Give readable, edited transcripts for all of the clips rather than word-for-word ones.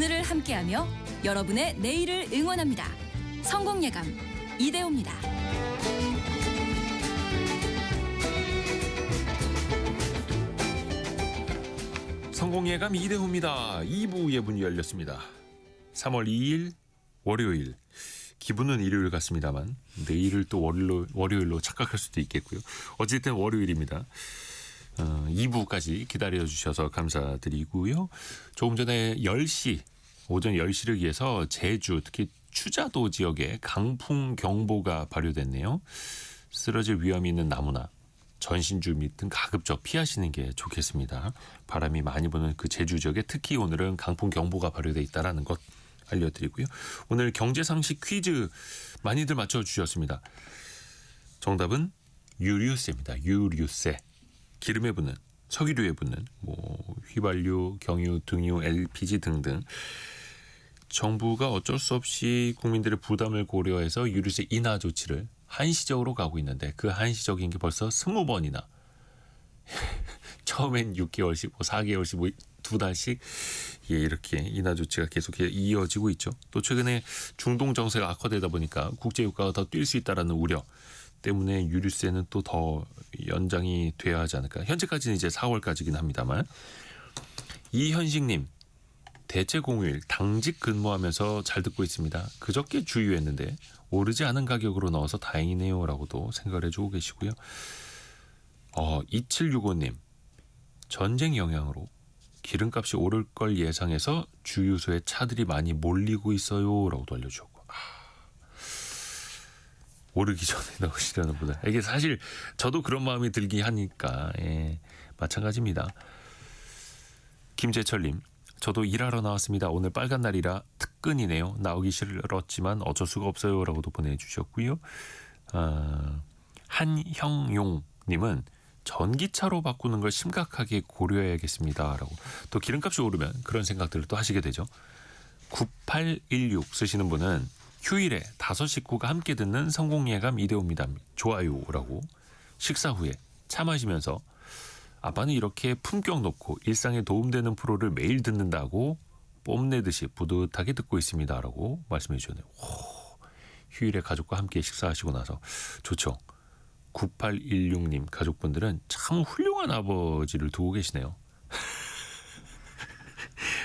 오늘을 함께하며 여러분의 내일을 응원합니다. 성공예감 이대호입니다. 성공예감 이대호입니다. 2부 예문이 열렸습니다. 3월 2일 월요일. 기분은 일요일 같습니다만 내일을 또 월요일로 착각할 수도 있겠고요. 어쨌든 월요일입니다. 2부까지 기다려주셔서 감사드리고요. 조금 전에 10시, 오전 10시를 위해서 제주, 특히 추자도 지역에 강풍경보가 발효됐네요. 쓰러질 위험이 있는 나무나 전신주 및 등 가급적 피하시는 게 좋겠습니다. 바람이 많이 부는 그 제주 지역에 특히 오늘은 강풍경보가 발효되어 있다는 것 알려드리고요. 오늘 경제상식 퀴즈 많이들 맞춰주셨습니다. 정답은 유류세입니다. 유류세. 기름에 붙는, 석유류에 붙는 휘발유, 경유, 등유, LPG 등등 정부가 어쩔 수 없이 국민들의 부담을 고려해서 유류세 인하 조치를 한시적으로 가고 있는데 그 한시적인 게 벌써 20번이나 처음엔 6개월씩, 4개월씩, 2달씩 이렇게 인하 조치가 계속 이어지고 있죠. 또 최근에 중동 정세가 악화되다 보니까 국제 유가가 더 뛸 수 있다라는 우려 때문에 유류세는 또 더 연장이 돼야 하지 않을까. 현재까지는 이제 4월까지긴 합니다만. 이현식님, 대체 공휴일 당직 근무하면서 잘 듣고 있습니다. 그저께 주유했는데 오르지 않은 가격으로 넣어서 다행이네요 라고도 생각을 해주고 계시고요. 2765님, 전쟁 영향으로 기름값이 오를 걸 예상해서 주유소에 차들이 많이 몰리고 있어요 라고도 알려주셨고, 오르기 전에 넣으시려는 분들, 이게 사실 저도 그런 마음이 들긴 하니까 마찬가지입니다. 김재철님, 저도 일하러 나왔습니다. 오늘 빨간 날이라 특근이네요. 나오기 싫었지만 어쩔 수가 없어요 라고도 보내주셨고요. 한형용님은 전기차로 바꾸는 걸 심각하게 고려해야겠습니다 라고. 또 기름값이 오르면 그런 생각들을 또 하시게 되죠. 9816 쓰시는 분은 휴일에 5 식구가 함께 듣는 성공예감 이대호입니다. 좋아요 라고. 식사 후에 차 마시면서 아빠는 이렇게 품격 높고 일상에 도움되는 프로를 매일 듣는다고 뽐내듯이 뿌듯하게 듣고 있습니다 라고 말씀해 주셨네요. 휴일에 가족과 함께 식사하시고 나서 좋죠. 9816님 가족분들은 참 훌륭한 아버지를 두고 계시네요.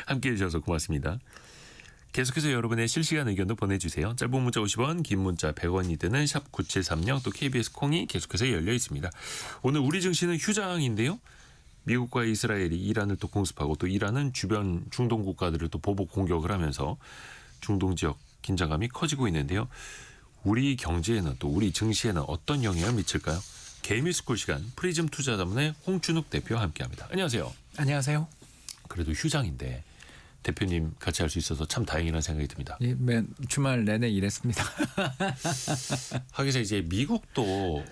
함께 해주셔서 고맙습니다. 계속해서 여러분의 실시간 의견도 보내주세요. 짧은 문자 50원, 긴 문자 100원이 드는 샵 9730, 또 KBS 콩이 계속해서 열려 있습니다. 오늘 우리 증시는 휴장인데요. 미국과 이스라엘이 이란을 또 공습하고 또 이란은 주변 중동 국가들을 또 보복 공격을 하면서 중동 지역 긴장감이 커지고 있는데요. 우리 경제에는 또 우리 증시에는 어떤 영향을 미칠까요? 개미스쿨 시간 프리즘 투자자문의 홍춘욱 대표와 함께합니다. 안녕하세요. 안녕하세요. 그래도 휴장인데 대표님 같이 할 수 있어서 참 다행이라는 생각이 듭니다. 예, 주말 내내 일했습니다. 하기서 이제 미국도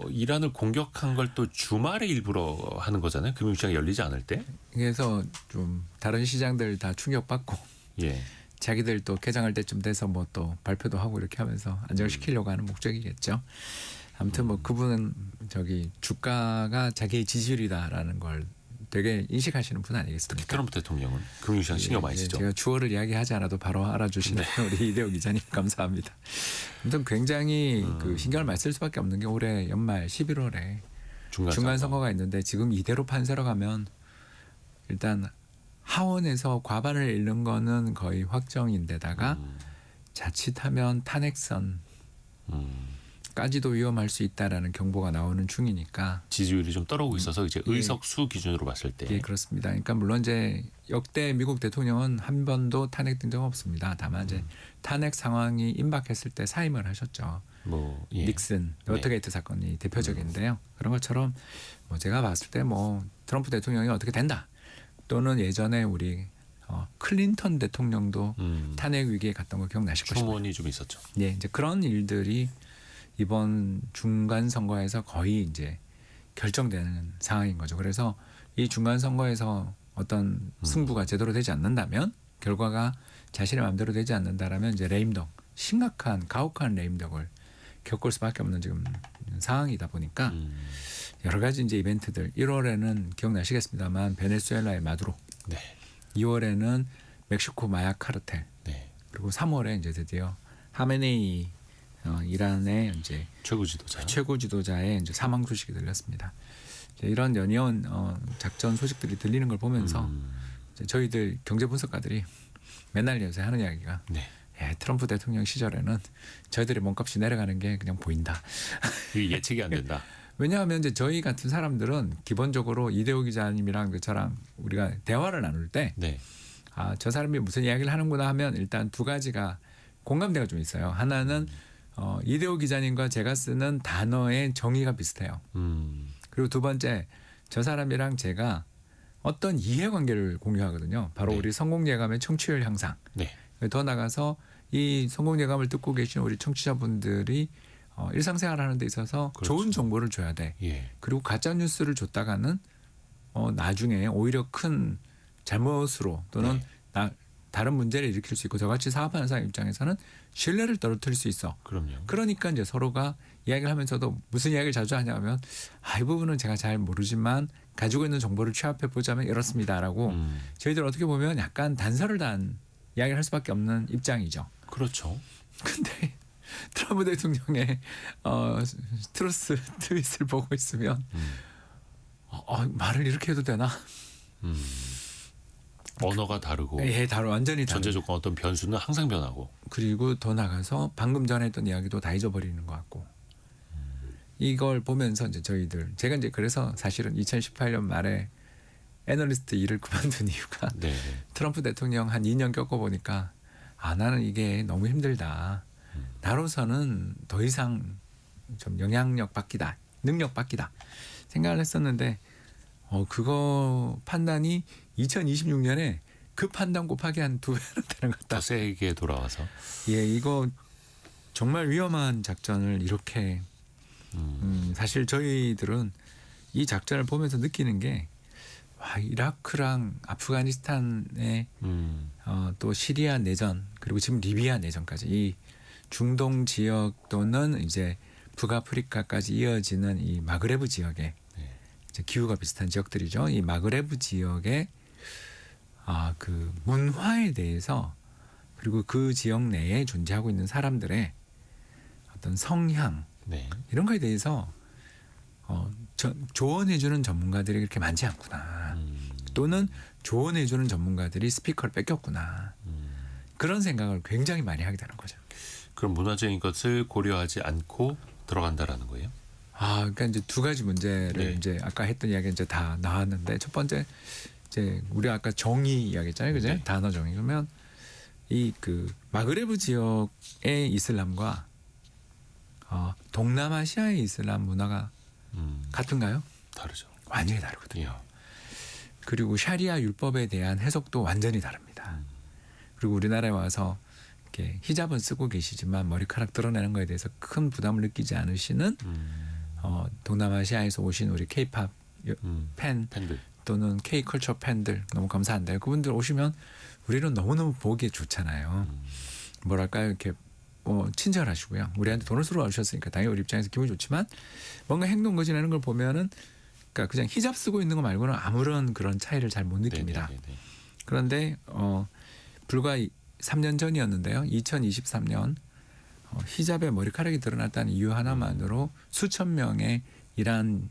이란을 공격한 걸 또 주말에 일부러 하는 거잖아요. 금융시장이 열리지 않을 때. 그래서 좀 다른 시장들 다 충격받고 예. 자기들 또 개장할 때쯤 돼서 뭐 또 발표도 하고 이렇게 하면서 안정시키려고 하는 목적이겠죠. 아무튼 뭐 그분은 주가가 자기의 지지율이다라는 걸 되게 인식하시는 분 아니겠습니까? 트럼프 대통령은 금융시장 신경 많이 쓰죠. 제가 주어를 이야기하지 않아도 바로 알아주시는 우리 이대호 기자님 감사합니다. 아무튼 굉장히 신경을 많이 쓸 수밖에 없는 게 올해 연말 11월에 중간 선거가 있는데 지금 이대로 판세로 가면 일단 하원에서 과반을 잃는 거는 거의 확정인데다가 자칫하면 탄핵선 까지도 위험할 수 있다라는 경보가 나오는 중이니까 지지율이 좀 떨어지고 있어서 이제 의석수 기준으로 봤을 때. 예, 그렇습니다. 그러니까 물론 이제 역대 미국 대통령은 한 번도 탄핵된 적 없습니다. 다만 이제 탄핵 상황이 임박했을 때 사임을 하셨죠. 닉슨 워터게이트 사건이 대표적인데요. 그런 것처럼 제가 봤을 때 트럼프 대통령이 어떻게 된다. 또는 예전에 우리 클린턴 대통령도 탄핵 위기에 갔던 거 기억나실 것입니다. 추모니 좀 있었죠. 네, 이제 그런 일들이 이번 중간 선거에서 거의 이제 결정되는 상황인 거죠. 그래서 이 중간 선거에서 어떤 승부가 제대로 되지 않는다면, 결과가 자신의 마음대로 되지 않는다라면 이제 레임덕, 심각한 가혹한 레임덕을 겪을 수밖에 없는 지금 상황이다 보니까 여러 가지 이제 이벤트들, 1월에는 기억나시겠습니다만 베네수엘라의 마두로, 네. 2월에는 멕시코 마약 카르텔 네. 그리고 3월에 이제 드디어 하메네이 이란의 이제 최고 지도자의 이제 사망 소식이 들렸습니다. 이제 이런 연이은 작전 소식들이 들리는 걸 보면서 이제 저희들 경제 분석가들이 맨날 요새 하는 이야기가 네. 예, 트럼프 대통령 시절에는 저희들의 몸값이 내려가는 게 그냥 보인다. 이게 예측이 안 된다. 왜냐하면 이제 저희 같은 사람들은 기본적으로 이대호 기자님이랑 저랑 우리가 대화를 나눌 때 네. 아, 저 사람이 무슨 이야기를 하는구나 하면 일단 두 가지가 공감대가 좀 있어요. 하나는 이대호 기자님과 제가 쓰는 단어의 정의가 비슷해요. 그리고 두 번째 저 사람이랑 제가 어떤 이해관계를 공유하거든요. 바로 네. 우리 성공예감의 청취율 향상. 네. 더 나가서 이 성공예감을 듣고 계신 우리 청취자분들이 일상생활을 하는 데 있어서 그렇죠. 좋은 정보를 줘야 돼. 예. 그리고 가짜 뉴스를 줬다가는 나중에 오히려 큰 잘못으로 또는 다른 문제를 일으킬 수 있고 저같이 사업하는 사람 입장에서는 신뢰를 떨어뜨릴 수 있어. 그럼요. 그러니까 이제 서로가 이야기를 하면서도 무슨 이야기를 자주 하냐면 이 부분은 제가 잘 모르지만 가지고 있는 정보를 취합해 보자면 이렇습니다라고 저희들 어떻게 보면 약간 단서를 단 이야기를 할 수밖에 없는 입장이죠. 그렇죠. 근데 트럼프 대통령의 트루스 트윗을 보고 있으면 말을 이렇게 해도 되나? 언어가 다르고 예, 완전히 다르죠. 전제 조건 어떤 변수는 항상 변하고. 그리고 더 나가서 방금 전에 했던 이야기도 다 잊어버리는 것 같고 이걸 보면서 이제 제가 이제 그래서 사실은 2018년 말에 애널리스트 일을 그만둔 이유가 네. 트럼프 대통령 한 2년 겪어보니까 나는 이게 너무 힘들다. 나로서는 더 이상 좀 영향력 받기다, 능력 받기다 생각을 했었는데 그거 판단이 2026년에 그 판단 곱하기 한 2배는 되는 것 같다. 더 세게 돌아와서. 예, 이거 정말 위험한 작전을 이렇게 사실 저희들은 이 작전을 보면서 느끼는 게 이라크랑 아프가니스탄의 또 시리아 내전 그리고 지금 리비아 내전까지 이 중동 지역 또는 이제 북아프리카까지 이어지는 이 마그레브 지역에 이제 기후가 비슷한 지역들이죠. 이 마그레브 지역의 그 문화에 대해서 그리고 그 지역 내에 존재하고 있는 사람들의 어떤 성향 이런 거에 대해서 조언해주는 전문가들이 그렇게 많지 않구나. 또는 조언해주는 전문가들이 스피커를 뺏겼구나. 그런 생각을 굉장히 많이 하게 되는 거죠. 그럼 문화적인 것을 고려하지 않고 들어간다라는 거예요? 그러니까 이제 두 가지 문제를 이제 아까 했던 이야기 이제 다 나왔는데 첫 번째 이제 우리 아까 정의 이야기했잖아요, 그죠? 네. 단어 정의. 그러면 이 그 마그레브 지역의 이슬람과 동남아시아의 이슬람 문화가 같은가요? 다르죠. 완전히 다르거든요. 예. 그리고 샤리아 율법에 대한 해석도 완전히 다릅니다. 그리고 우리나라에 와서 이렇게 히잡은 쓰고 계시지만 머리카락 드러내는 거에 대해서 큰 부담을 느끼지 않으시는 동남아시아에서 오신 우리 K-팝 팬들 또는 K-컬처 팬들 너무 감사한데요. 그분들 오시면 우리는 너무너무 보기 좋잖아요. 뭐랄까요, 이렇게 친절하시고요. 우리한테 돈을 쓰러 와주셨으니까 당연히 우리 입장에서 기분이 좋지만 뭔가 행동 거지내는 걸 보면은 그러니까 그냥 히잡 쓰고 있는 거 말고는 아무런 그런 차이를 잘 못 느낍니다. 네네네네. 그런데 불과 3년 전이었는데요. 2023년 히잡에 머리카락이 드러났다는 이유 하나만으로 수천 명의 이란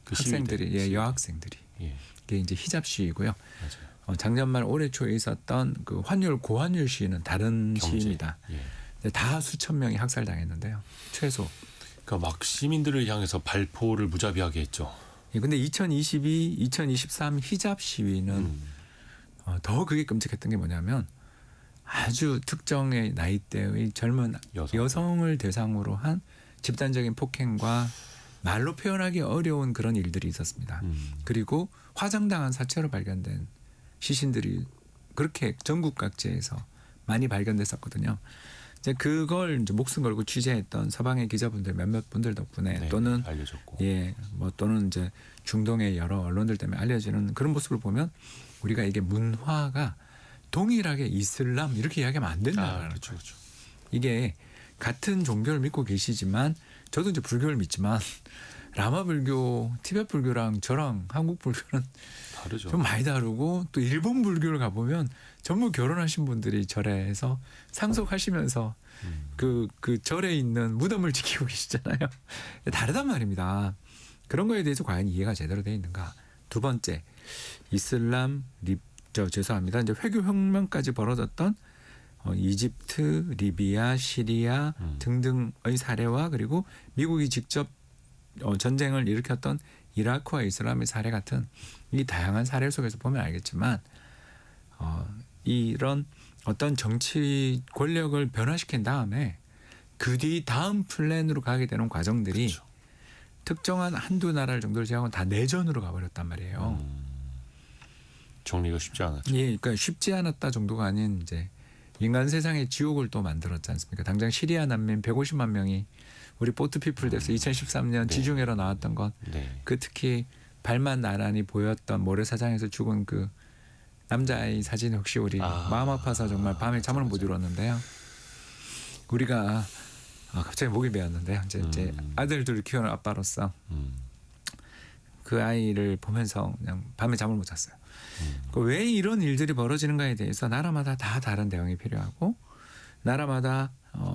그 학생들이 여학생들이 이게 이제 히잡 시위고요. 맞아요. 작년 말 올해 초에 있었던 그 고환율 시위는 다른 시위입니다. 다 수천 명이 학살당했는데요. 최소. 그러니까 막 시민들을 향해서 발포를 무자비하게 했죠. 근데 2022, 2023 히잡 시위는 더 그게 끔찍했던 게 뭐냐면 아주 특정의 나이대의 젊은 여성을 대상으로 한 집단적인 폭행과 말로 표현하기 어려운 그런 일들이 있었습니다. 그리고 화장당한 사체로 발견된 시신들이 그렇게 전국 각지에서 많이 발견됐었거든요. 이제 그걸 이제 목숨 걸고 취재했던 서방의 기자분들 몇몇 분들 덕분에 또는 알려졌고 또는 이제 중동의 여러 언론들 때문에 알려지는 그런 모습을 보면 우리가 이게 문화가 동일하게 이슬람 이렇게 이야기하면 안 된다는 거죠. 그렇죠. 이게 같은 종교를 믿고 계시지만 저도 이제 불교를 믿지만 라마 불교, 티베트 불교랑 저랑 한국 불교는 다르죠. 좀 많이 다르고 또 일본 불교를 가보면 전부 결혼하신 분들이 절에서 상속하시면서 그 절에 있는 무덤을 지키고 계시잖아요. 다르단 말입니다. 그런 거에 대해서 과연 이해가 제대로 돼 있는가. 두 번째, 이슬람, 죄송합니다. 이제 회교혁명까지 벌어졌던 이집트, 리비아, 시리아 등등의 사례와 그리고 미국이 직접 전쟁을 일으켰던 이라크와 이슬람의 사례 같은 이 다양한 사례 속에서 보면 알겠지만 이런 어떤 정치 권력을 변화시킨 다음에 그 뒤 다음 플랜으로 가게 되는 과정들이 그렇죠. 특정한 한두 나라를 정도를 제외하고는 다 내전으로 가버렸단 말이에요. 정리가 쉽지 않았죠. 예, 그러니까 쉽지 않았다 정도가 아닌 이제 인간 세상의 지옥을 또 만들었지 않습니까? 당장 시리아 난민 150만 명이 우리 보트피플 돼서 2013년 네. 지중해로 나왔던 것, 네. 그 특히 발만 나란히 보였던 모래사장에서 죽은 그 남자아이 사진 혹시 우리 마음 아파서 정말 밤에 잠을 못 이뤘는데요. 우리가 갑자기 목이 메었는데요. 이제 아들 둘 키우는 아빠로서 그 아이를 보면서 그냥 밤에 잠을 못 잤어요. 왜 이런 일들이 벌어지는가에 대해서 나라마다 다 다른 대응이 필요하고 나라마다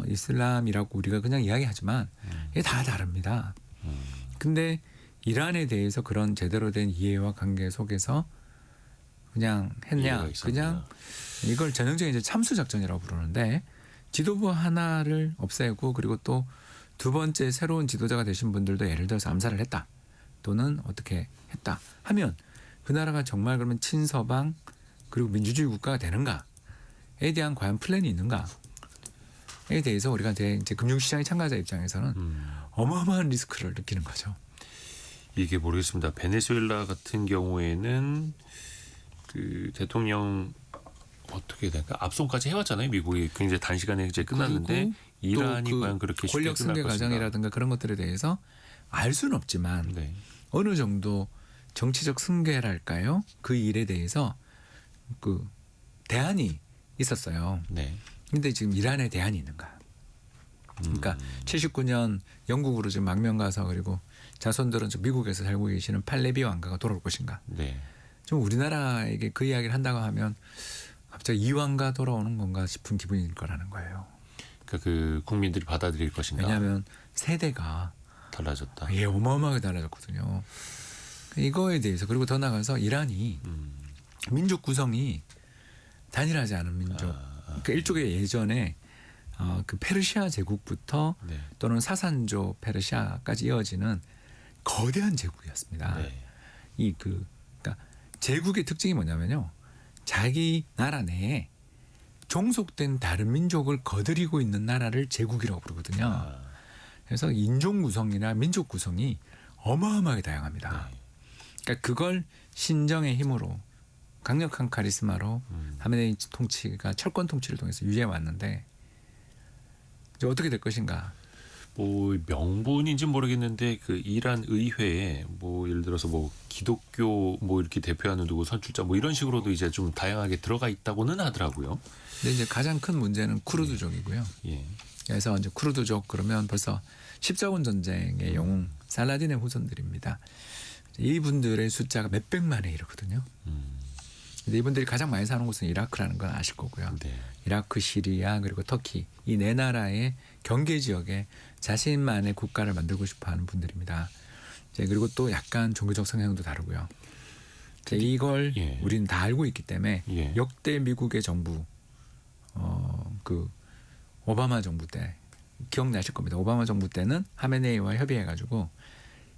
이슬람이라고 우리가 그냥 이야기하지만 이게 다 다릅니다. 근데 이란에 대해서 그런 제대로 된 이해와 관계 속에서 그냥 했냐? 그냥 이걸 전형적인 이제 참수 작전이라고 부르는데 지도부 하나를 없애고 그리고 또 두 번째 새로운 지도자가 되신 분들도 예를 들어서 암살을 했다. 또는 어떻게 했다 하면 그 나라가 정말 그러면 친서방 그리고 민주주의 국가가 되는가에 대한 과연 플랜이 있는가에 대해서 우리가 이제 금융시장의 참가자 입장에서는 어마어마한 리스크를 느끼는 거죠. 이게 모르겠습니다. 베네수엘라 같은 경우에는 그 대통령 어떻게 될까 압송까지 해왔잖아요. 미국이 굉장히 단시간에 이제 끝났는데 이란이 과연 그렇게 쉽게 권력 승계 끝날 것인가. 과정이라든가 그런 것들에 대해서 알 수는 없지만 네. 어느 정도 정치적 승계랄까요? 그 일에 대해서 그 대안이 있었어요. 네. 근데 지금 이란에 대안이 있는가? 그러니까 79년 영국으로 지금 망명 가서 그리고 자손들은 좀 미국에서 살고 계시는 팔레비 왕가가 돌아올 것인가? 네. 좀 우리나라에게 그 이야기를 한다고 하면 갑자기 이 왕가 돌아오는 건가 싶은 기분일 거라는 거예요. 그러니까 그 국민들이 받아들일 것인가. 왜냐하면 세대가 달라졌다. 어마어마하게 달라졌거든요. 이거에 대해서 그리고 더 나가서 이란이 민족 구성이 단일하지 않은 민족. 그러니까 일종의 예전에 그 페르시아 제국부터 네. 또는 사산조 페르시아까지 이어지는 거대한 제국이었습니다. 네. 그러니까 제국의 특징이 뭐냐면요, 자기 나라 내에 종속된 다른 민족을 거느리고 있는 나라를 제국이라고 부르거든요. 그래서 인종 구성이나 민족 구성이 어마어마하게 다양합니다. 네. 그러니까 그걸 신정의 힘으로 강력한 카리스마로 하메네이 통치가 철권 통치를 통해서 유지해 왔는데 이제 어떻게 될 것인가? 뭐 명분인지 모르겠는데 그 이란 의회에 뭐 예를 들어서 뭐 기독교 뭐 이렇게 대표하는 누구 선출자 뭐 이런 식으로도 이제 좀 다양하게 들어가 있다고는 하더라고요. 근데 이제 가장 큰 문제는 쿠르드족이고요. 예. 그래서 이제 쿠르드족 그러면 벌써 십자군 전쟁의 영웅 살라딘의 후손들입니다. 이분들의 숫자가 몇백만에 이르거든요. 근데 이분들이 가장 많이 사는 곳은 이라크라는 건 아실 거고요. 네. 이라크, 시리아 그리고 터키 이 네 나라의 경계 지역에 자신만의 국가를 만들고 싶어하는 분들입니다. 그리고 또 약간 종교적 성향도 다르고요. 이걸 예. 우리는 다 알고 있기 때문에 예. 역대 미국의 정부 그 오바마 정부 때 기억나실 겁니다. 오바마 정부 때는 하메네이와 협의해가지고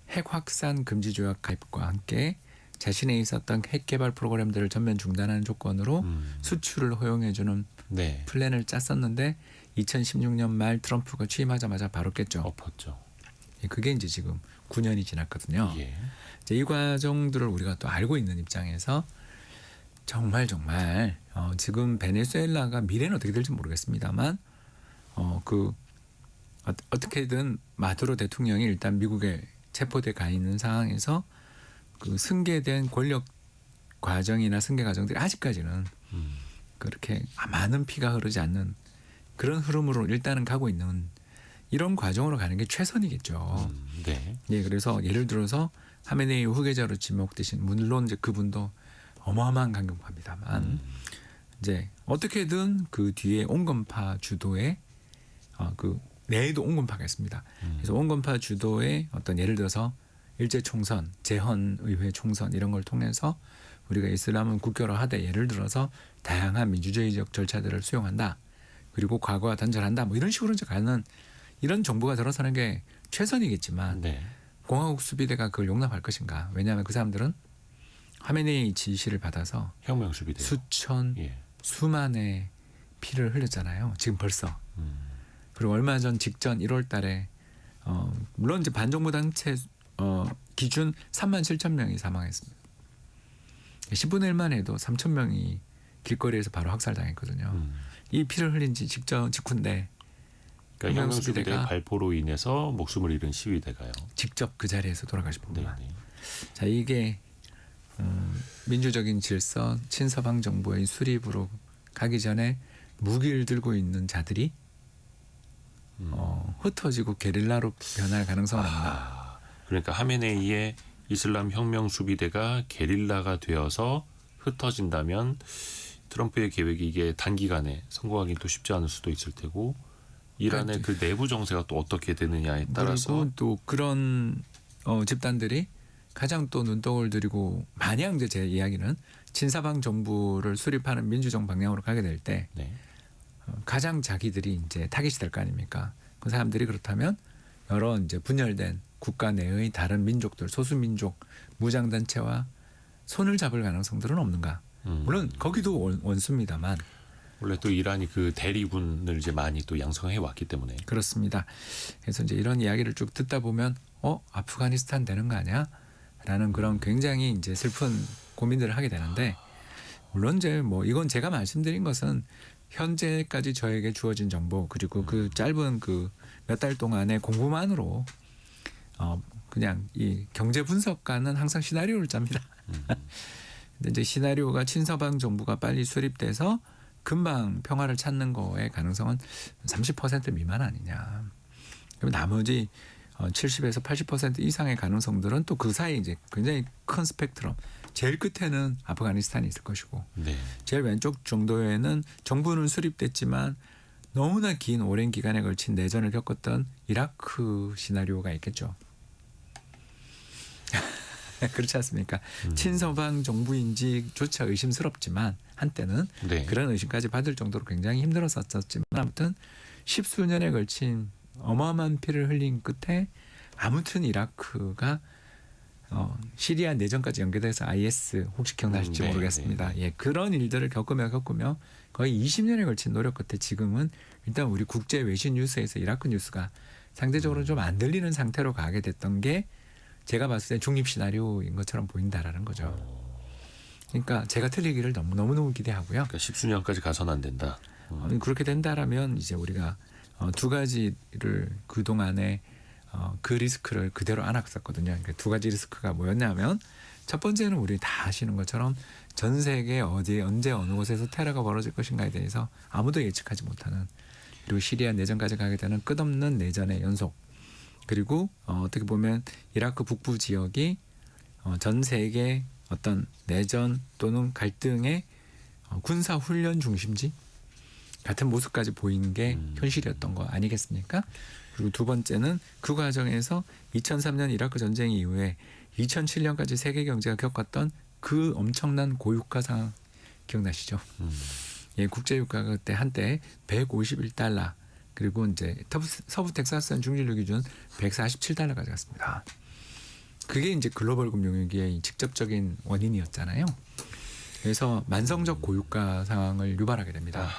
핵 확산 금지 조약 가입과 함께 자신에 있었던 핵 개발 프로그램들을 전면 중단하는 조건으로 수출을 허용해주는 네. 플랜을 짰었는데 2016년 말 트럼프가 취임하자마자 바로 깼죠. 엎었죠. 그게 이제 지금 9년이 지났거든요. 예. 이제 이 과정들을 우리가 또 알고 있는 입장에서 정말 지금 베네수엘라가 미래는 어떻게 될지 모르겠습니다만 어떻게든 마두로 대통령이 일단 미국에 체포돼 가 있는 상황에서 그 승계된 권력 과정이나 승계 과정들이 아직까지는 그렇게 많은 피가 흐르지 않는 그런 흐름으로 일단은 가고 있는 이런 과정으로 가는 게 최선이겠죠. 네. 예, 그래서 예를 들어서 하메네이 후계자로 지목되신 물론 이제 그분도 어마어마한 강경파입니다만 이제 어떻게든 그 뒤에 온건파 주도의 그 내에도 온건파가 있습니다. 그래서 온건파 주도의 어떤 예를 들어서 일제 총선, 재헌 의회 총선 이런 걸 통해서 우리가 이슬람은 국교화하되 예를 들어서 다양한 민주주의적 절차들을 수용한다. 그리고 과거와 단절한다. 뭐 이런 식으로 이제 가는 이런 정부가 들어서는 게 최선이겠지만 네. 공화국 수비대가 그걸 용납할 것인가? 왜냐하면 그 사람들은 하메네이 지시를 받아서 혁명 수비대. 수천, 예. 수만의 피를 흘렸잖아요. 지금 벌써. 그리고 얼마 전 직전 1월 달에 물론 이제 반정부 단체 기준 3만 7천 명이 사망했습니다. 10분의 1만 해도 3천 명이 길거리에서 바로 학살당했거든요. 이 피를 흘린 지 직후인데 그러니까 혁명 수비대가 수비대 발포로 인해서 목숨을 잃은 시위대가요. 직접 그 자리에서 돌아가신 네. 분만. 자, 이게 민주적인 질서, 친서방 정부의 수립으로 가기 전에 무기를 들고 있는 자들이 흩어지고 게릴라로 변할 가능성은 없나. 그러니까 하메네이의 이슬람 혁명 수비대가 게릴라가 되어서 흩어진다면 트럼프의 계획이 이게 단기간에 성공하기 또 쉽지 않을 수도 있을 테고 이란의 그 내부 정세가 또 어떻게 되느냐에 따라서 그리고 또 그런 집단들이 가장 또 눈독을 들이고 만약 이제 제 이야기는 친사방 정부를 수립하는 민주정 방향으로 가게 될 때 네. 가장 자기들이 이제 타깃이 될 거 아닙니까? 그 사람들이 그렇다면 여러 이제 분열된 국가 내의 다른 민족들, 소수민족, 무장단체와 손을 잡을 가능성들은 없는가? 물론 거기도 원수입니다만 원래 또 이란이 그 대리군을 이제 많이 또 양성해 왔기 때문에 그렇습니다. 그래서 이제 이런 이야기를 쭉 듣다 보면 아프가니스탄 되는 거 아니야? 라는 그런 굉장히 이제 슬픈 고민들을 하게 되는데 물론 이제 뭐 이건 제가 말씀드린 것은 현재까지 저에게 주어진 정보 그리고 그 짧은 그 몇 달 동안의 공부만으로 그냥 이 경제 분석가는 항상 시나리오를 짭니다. 근데 이제 시나리오가 친서방 정부가 빨리 수립돼서 금방 평화를 찾는 거의 가능성은 30% 미만 아니냐. 그럼 나머지 70에서 80% 이상의 가능성들은 또 그 사이에 이제 굉장히 큰 스펙트럼. 제일 끝에는 아프가니스탄이 있을 것이고, 네. 제일 왼쪽 정도에는 정부는 수립됐지만 너무나 긴 오랜 기간에 걸친 내전을 겪었던 이라크 시나리오가 있겠죠. 그렇지 않습니까? 친서방 정부인지조차 의심스럽지만 한때는 네. 그런 의심까지 받을 정도로 굉장히 힘들었었지만 아무튼 십수년에 걸친 어마어마한 피를 흘린 끝에 아무튼 이라크가 시리아 내전까지 연계돼서 IS 혹시 기억나실지 네, 모르겠습니다. 네, 네. 예, 그런 일들을 겪으며 거의 20년에 걸친 노력 끝에 지금은 일단 우리 국제 외신 뉴스에서 이라크 뉴스가 상대적으로 좀 안 들리는 상태로 가게 됐던 게 제가 봤을 때 중립 시나리오인 것처럼 보인다라는 거죠. 그러니까 제가 틀리기를 너무너무 기대하고요. 그러니까 10수년까지 가서는 안 된다. 그렇게 된다라면 이제 우리가 두 가지를 그 동안에 그 리스크를 그대로 안았었거든요. 그러니까 두 가지 리스크가 뭐였냐면 첫 번째는 우리 다 아시는 것처럼 전 세계 어디에 언제 어느 곳에서 테러가 벌어질 것인가에 대해서 아무도 예측하지 못하는 그리고 시리아 내전까지 가게 되는 끝없는 내전의 연속 그리고 어떻게 보면 이라크 북부 지역이 전 세계 어떤 내전 또는 갈등의 군사 훈련 중심지 같은 모습까지 보이는 게 현실이었던 거 아니겠습니까? 그리고 두 번째는 그 과정에서 2003년 이라크 전쟁 이후에 2007년까지 세계 경제가 겪었던 그 엄청난 고유가 상황 기억나시죠? 예, 국제 유가가 그때 한때 151달러 그리고 이제 서부 텍사스산 중진료 기준 147달러까지 갔습니다. 그게 이제 글로벌 금융위기의 직접적인 원인이었잖아요. 그래서 만성적 고유가 상황을 유발하게 됩니다.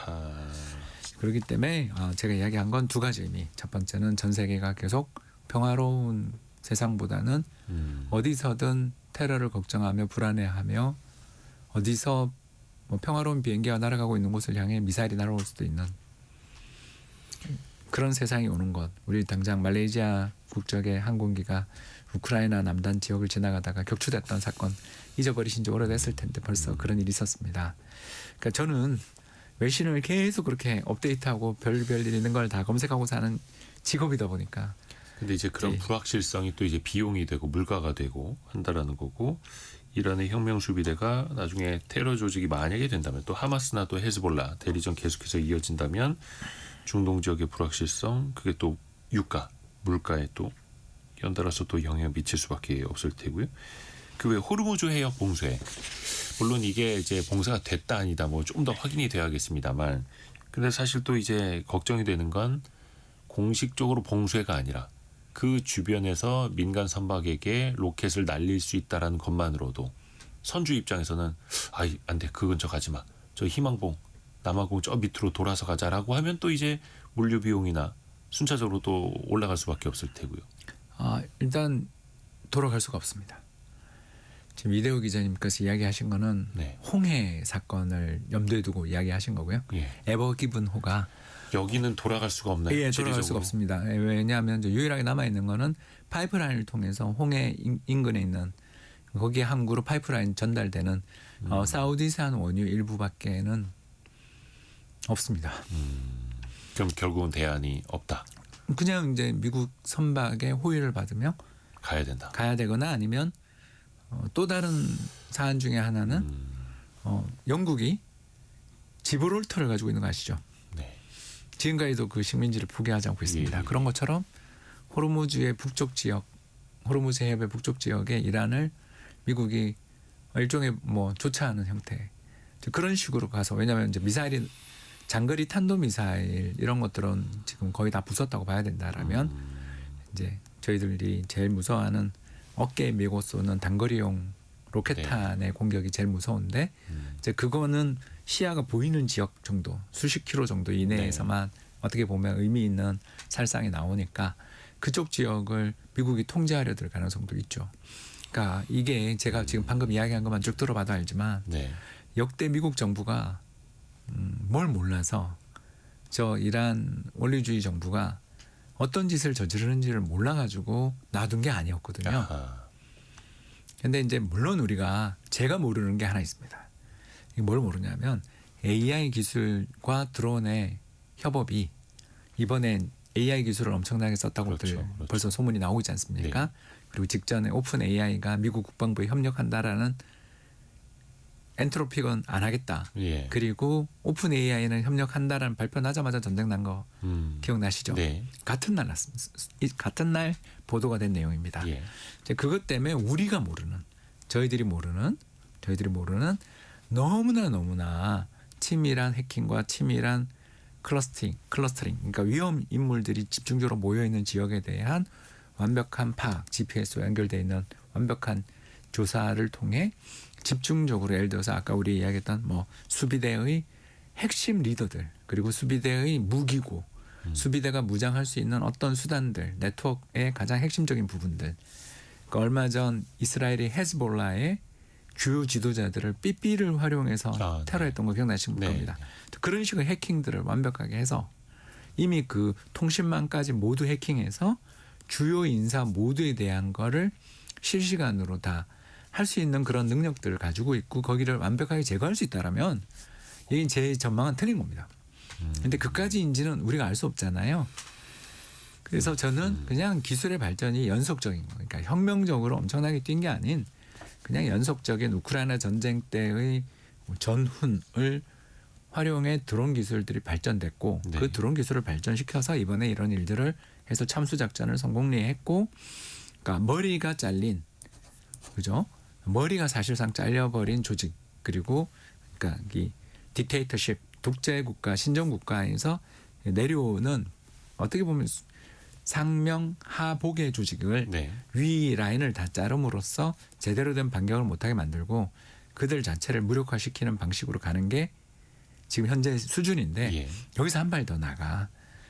그렇기 때문에 제가 이야기한 건 두 가지 의미. 첫 번째는 전 세계가 계속 평화로운 세상보다는 어디서든 테러를 걱정하며 불안해하며 어디서 뭐 평화로운 비행기가 날아가고 있는 곳을 향해 미사일이 날아올 수도 있는 그런 세상이 오는 것. 우리 당장 말레이시아 국적의 항공기가 우크라이나 남단 지역을 지나가다가 격추됐던 사건 잊어버리신 지 오래됐을 텐데 벌써 그런 일이 있었습니다. 그러니까 저는 외신을 계속 그렇게 업데이트하고 별일 있는 걸 다 검색하고 사는 직업이다 보니까. 근데 이제 그런 네. 불확실성이 또 이제 비용이 되고 물가가 되고 한다라는 거고, 이란의 혁명 수비대가 나중에 테러 조직이 만약에 된다면, 또 하마스나 또 헤즈볼라 대리전 계속해서 이어진다면 중동 지역의 불확실성, 그게 또 유가, 물가에 또 연달아서 또 영향을 미칠 수밖에 없을 테고요. 그 외 호르무즈 해협 봉쇄, 물론 이게 이제 봉쇄가 됐다 아니다 뭐 좀 더 확인이 돼야겠습니다만, 근데 사실 또 이제 걱정이 되는 건 공식적으로 봉쇄가 아니라 그 주변에서 민간 선박에게 로켓을 날릴 수 있다라는 것만으로도 선주 입장에서는 아이 안 돼, 그 근처 가지 마, 저 희망봉 남아공 저 밑으로 돌아서 가자라고 하면 또 이제 물류 비용이나 순차적으로 또 올라갈 수밖에 없을 테고요. 일단 돌아갈 수가 없습니다. 지금 이대호 기자님께서 이야기하신 거는 네. 홍해 사건을 염두에 두고 이야기하신 거고요. 예. 에버기븐호가 여기는 돌아갈 수가 없나요? 돌아갈 지리적으로? 수가 없습니다. 왜냐하면 이제 유일하게 남아 있는 거는 파이프라인을 통해서 홍해 인근에 있는 거기에 항구로 파이프라인 전달되는 사우디산 원유 일부밖에는 없습니다. 그럼 결국은 대안이 없다. 그냥 이제 미국 선박의 호의를 받으며 가야 된다. 가야 되거나 아니면 또 다른 사안 중에 하나는 영국이 지브롤터를 가지고 있는 거 아시죠? 네. 지금까지도 그 식민지를 포기하지 않고 있습니다. 예. 그런 것처럼 호르무즈의 북쪽 지역, 호르무즈 해협의 북쪽 지역에 이란을 미국이 일종의 뭐 조차하는 형태, 그런 식으로 가서, 왜냐하면 이제 미사일이 장거리 탄도 미사일 이런 것들은 지금 거의 다 부쉈다고 봐야 된다라면 이제 저희들이 제일 무서워하는 어깨에 메고 쏘는 단거리용 로켓탄의 공격이 제일 무서운데 이제 그거는 시야가 보이는 지역 정도, 수십 킬로 정도 이내에서만 어떻게 보면 의미 있는 살상이 나오니까 그쪽 지역을 미국이 통제하려 들 가능성도 있죠. 그러니까 이게 제가 지금 방금 이야기한 것만 쭉 들어봐도 알지만 역대 미국 정부가 뭘 몰라서 저 이란 원리주의 정부가 어떤 짓을 저지르는지를 몰라가지고 놔둔 게 아니었거든요. 근데 이제 물론 제가 모르는 게 하나 있습니다. 이게 뭘 모르냐면 AI 기술과 드론의 협업이 이번엔 AI 기술을 엄청나게 썼다고들 그렇죠. 벌써 소문이 나오고 있지 않습니까? 네. 그리고 직전에 오픈 AI가 미국 국방부에 협력한다라는 엔트로픽은 안 하겠다. 예. 그리고 오픈 AI는 협력한다라는 발표 나자마자 전쟁 난 거 기억나시죠? 네. 같은 날 났습니다. 같은 날 보도가 된 내용입니다. 예. 이제 그것 때문에 우리가 모르는, 저희들이 모르는 너무나 치밀한 해킹과 치밀한 클러스터링, 그러니까 위험 인물들이 집중적으로 모여 있는 지역에 대한 완벽한 파악, GPS와 연결되어 있는 완벽한 조사를 통해 집중적으로, 예를 들어서 아까 우리 이야기했던 뭐 수비대의 핵심 리더들, 그리고 수비대의 무기고, 수비대가 무장할 수 있는 어떤 수단들, 네트워크의 가장 핵심적인 부분들. 그러니까 얼마 전 이스라엘이 헤즈볼라의 주요 지도자들을 삐삐를 활용해서 테러했던 거 기억나시는 겁니다. 그런 식의 해킹들을 완벽하게 해서 이미 그 통신망까지 모두 해킹해서 주요 인사 모두에 대한 거를 실시간으로 다 할 수 있는 그런 능력들을 가지고 있고 거기를 완벽하게 제거할 수 있다라면 이게 제 전망은 틀린 겁니다. 근데 그까지인지는 우리가 알 수 없잖아요. 그래서 저는 그냥 기술의 발전이 연속적인 거, 그러니까 혁명적으로 엄청나게 뛴 게 아닌 그냥 연속적인 우크라이나 전쟁 때의 전훈을 활용해 드론 기술들이 발전됐고 그 드론 기술을 발전시켜서 이번에 이런 일들을 해서 참수 작전을 성공리에 했고, 그러니까 머리가 잘린, 그죠? 머리가 사실상 잘려버린 조직, 그리고 그러니까 이 딕테이터십, 독재 국가, 신정 국가에서 내려오는 어떻게 보면 상명 하복의 조직을 위 라인을 다 자름으로써 제대로 된 반격을 못하게 만들고 그들 자체를 무력화시키는 방식으로 가는 게 지금 현재 수준인데 여기서 한 발 더 나가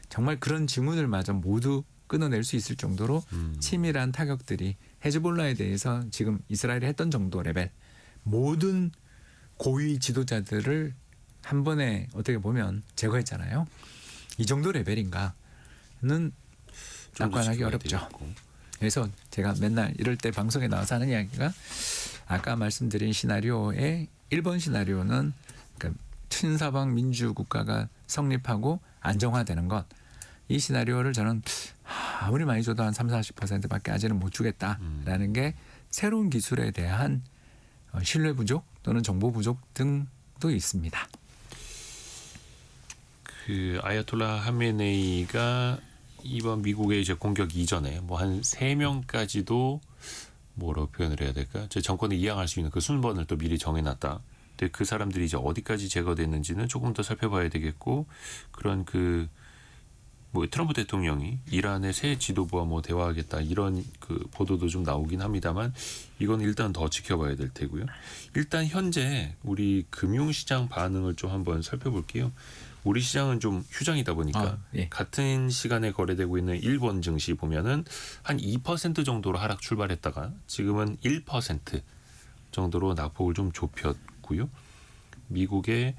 정말 그런 징후들마저 모두 끊어낼 수 있을 정도로 치밀한 타격들이 헤즈볼라에 대해서 지금 이스라엘이 했던 정도 레벨, 모든 고위 지도자들을 한 번에 어떻게 보면 제거했잖아요. 이 정도 레벨인가는 낙관하기 어렵죠. 그래서 제가 맨날 이럴 때 방송에 나와서 하는 이야기가 아까 말씀드린 시나리오의 1번 시나리오는 그러니까 친서방 민주 국가가 성립하고 안정화되는 것, 이 시나리오를 저는 아무리 많이 줘도 한 30-40%밖에 아직은 못 주겠다라는 게 새로운 기술에 대한 신뢰 부족 또는 정보 부족 등도 있습니다. 그 아야톨라 하메네이가 이번 미국의 이제 공격 이전에 뭐 한 3명까지도 뭐라고 표현을 해야 될까? 제 정권을 이양할 수 있는 그 순번을 또 미리 정해놨다. 근데 그 사람들이 이제 어디까지 제거됐는지는 조금 더 살펴봐야 되겠고, 그런 그 뭐 트럼프 대통령이 이란의 새 지도부와 뭐 대화하겠다 이런 그 보도도 좀 나오긴 합니다만, 이건 일단 더 지켜봐야 될 테고요. 일단 현재 우리 금융시장 반응을 좀 한번 살펴볼게요. 우리 시장은 좀 휴장이다 보니까 예. 같은 시간에 거래되고 있는 일본 증시 보면은 한 2% 정도로 하락 출발했다가 지금은 1% 정도로 낙폭을 좀 좁혔고요. 미국의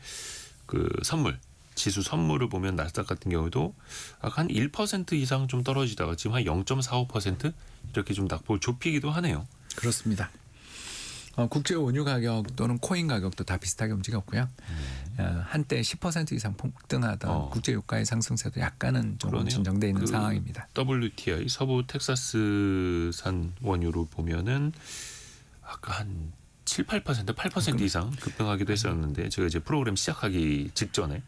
그 선물 지수 선물을 보면 나스닥 같은 경우도 한 1% 이상 좀 떨어지다가 지금 한 0.45% 이렇게 좀 낙폭을 좁히기도 하네요. 그렇습니다. 국제 원유 가격 또는 코인 가격도 다 비슷하게 움직였고요. 한때 10% 이상 폭등하던 국제 유가의 상승세도 약간은 좀 그러네요. 진정돼 있는 그 상황입니다. WTI 서부 텍사스산 원유로 보면은 아까 한 7-8% 8% 이상 급등하기도 했었는데, 제가 이제 프로그램 시작하기 직전에